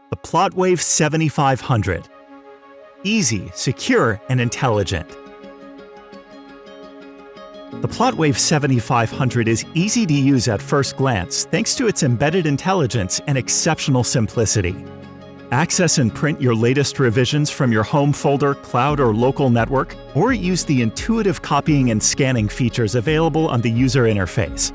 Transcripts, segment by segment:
The PlotWave 7500. Easy, secure, and intelligent. The PlotWave 7500 is easy to use at first glance thanks to its embedded intelligence and exceptional simplicity. Access and print your latest revisions from your home folder, cloud, or local network, or use the intuitive copying and scanning features available on the user interface.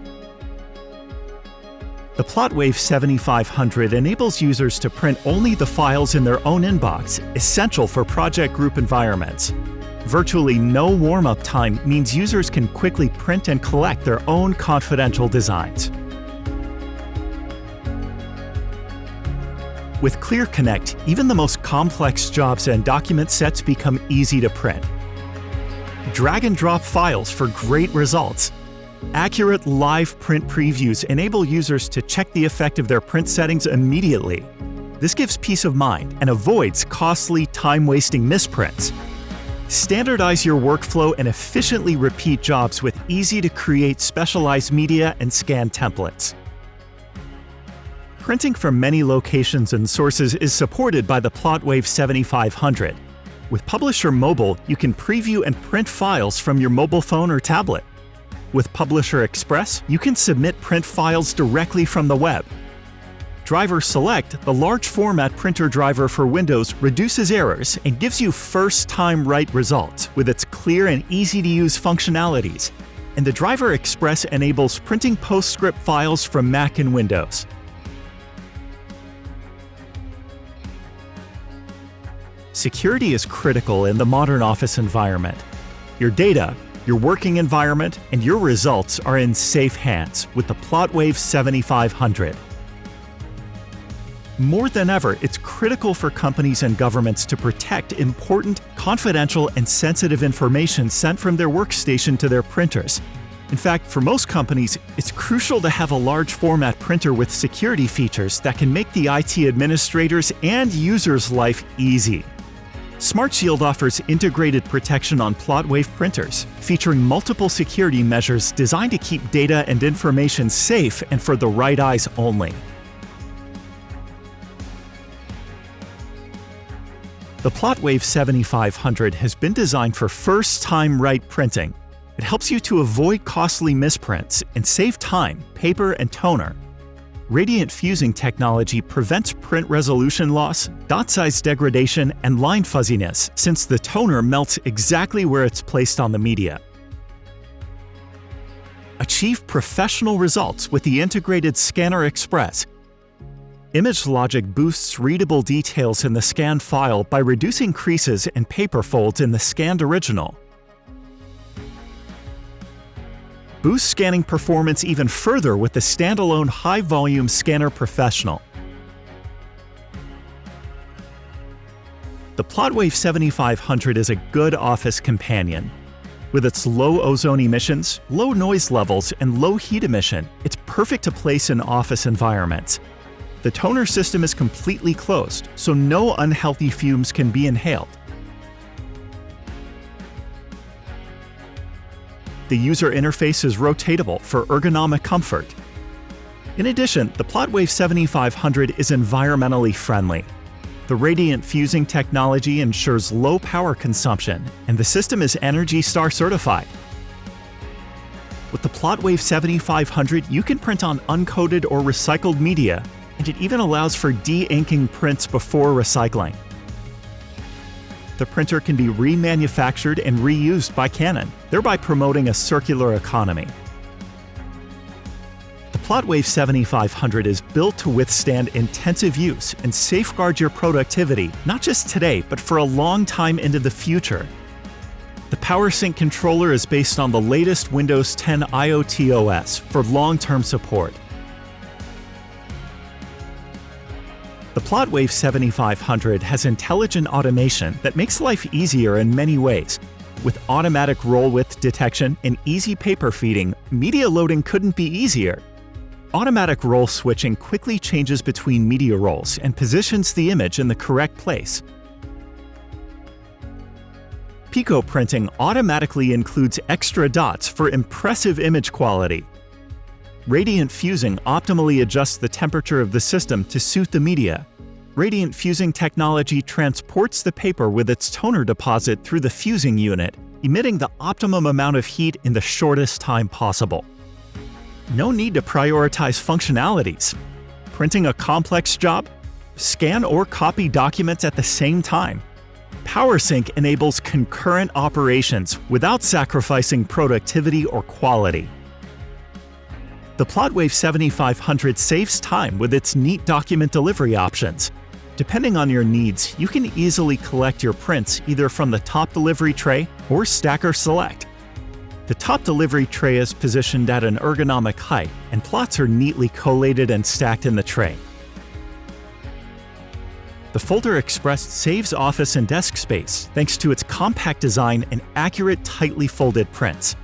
The PlotWave 7500 enables users to print only the files in their own inbox, essential for project group environments. Virtually no warm-up time means users can quickly print and collect their own confidential designs. With ClearConnect, even the most complex jobs and document sets become easy to print. Drag and drop files for great results. Accurate live print previews enable users to check the effect of their print settings immediately. This gives peace of mind and avoids costly, time-wasting misprints. Standardize your workflow and efficiently repeat jobs with easy-to-create specialized media and scan templates. Printing from many locations and sources is supported by the PlotWave 7500. With Publisher Mobile, you can preview and print files from your mobile phone or tablet. With Publisher Express, you can submit print files directly from the web. Driver Select, the large format printer driver for Windows, reduces errors and gives you first-time write results with its clear and easy-to-use functionalities. And the Driver Express enables printing POSTSCRIPT files from Mac and Windows. Security is critical in the modern office environment. Your data, your working environment, and your results are in safe hands with the PlotWave 7500. More than ever, it's critical for companies and governments to protect important, confidential, and sensitive information sent from their workstation to their printers. In fact, for most companies, it's crucial to have a large format printer with security features that can make the IT administrators' and users' life easy. SmartShield offers integrated protection on PlotWave printers, featuring multiple security measures designed to keep data and information safe and for the right eyes only. The PlotWave 7500 has been designed for first-time write printing. It helps you to avoid costly misprints and save time, paper, and toner. Radiant fusing technology prevents print resolution loss, dot size degradation, and line fuzziness, since the toner melts exactly where it's placed on the media. Achieve professional results with the integrated Scanner Express. Image Logic boosts readable details in the scanned file by reducing creases and paper folds in the scanned original. Boost scanning performance even further with the standalone high-volume Scanner Professional. The PlotWave 7500 is a good office companion. With its low ozone emissions, low noise levels, and low heat emission, it's perfect to place in office environments. The toner system is completely closed, so no unhealthy fumes can be inhaled. The user interface is rotatable for ergonomic comfort. In addition, the PlotWave 7500 is environmentally friendly. The Radiant fusing technology ensures low power consumption, and the system is ENERGY STAR certified. With the PlotWave 7500, you can print on uncoated or recycled media, and it even allows for de-inking prints before recycling. The printer can be remanufactured and reused by Canon, thereby promoting a circular economy. The PlotWave 7500 is built to withstand intensive use and safeguard your productivity, not just today, but for a long time into the future. The PowerSync controller is based on the latest Windows 10 IoT OS for long-term support. The PlotWave 7500 has intelligent automation that makes life easier in many ways. With automatic roll width detection and easy paper feeding, media loading couldn't be easier. Automatic roll switching quickly changes between media rolls and positions the image in the correct place. Pico printing automatically includes extra dots for impressive image quality. Radiant fusing optimally adjusts the temperature of the system to suit the media. Radiant fusing technology transports the paper with its toner deposit through the fusing unit, emitting the optimum amount of heat in the shortest time possible. No need to prioritize functionalities. Printing a complex job? Scan or copy documents at the same time. PowerSync enables concurrent operations without sacrificing productivity or quality. The PlotWave 7500 saves time with its neat document delivery options. Depending on your needs, you can easily collect your prints either from the top delivery tray or Stacker Select. The top delivery tray is positioned at an ergonomic height, and plots are neatly collated and stacked in the tray. The Folder Express saves office and desk space thanks to its compact design and accurate, tightly folded prints.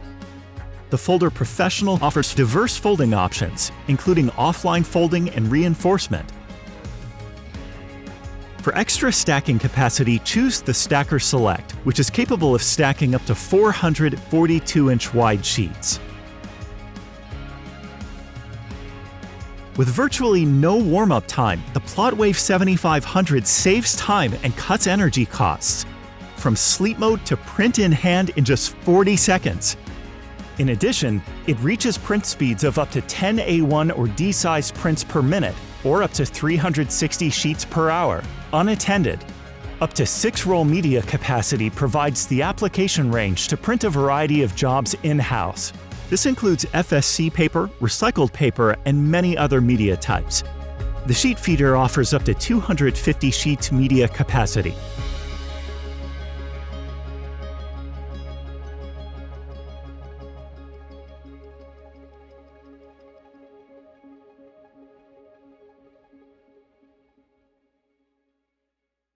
The Folder Professional offers diverse folding options, including offline folding and reinforcement. For extra stacking capacity, choose the Stacker Select, which is capable of stacking up to 442-inch wide sheets. With virtually no warm-up time, the PlotWave 7500 saves time and cuts energy costs. From sleep mode to print in hand in just 40 seconds. In addition, it reaches print speeds of up to 10 A1 or D-size prints per minute, or up to 360 sheets per hour, unattended. Up to 6-roll media capacity provides the application range to print a variety of jobs in-house. This includes FSC paper, recycled paper, and many other media types. The sheet feeder offers up to 250 sheets media capacity.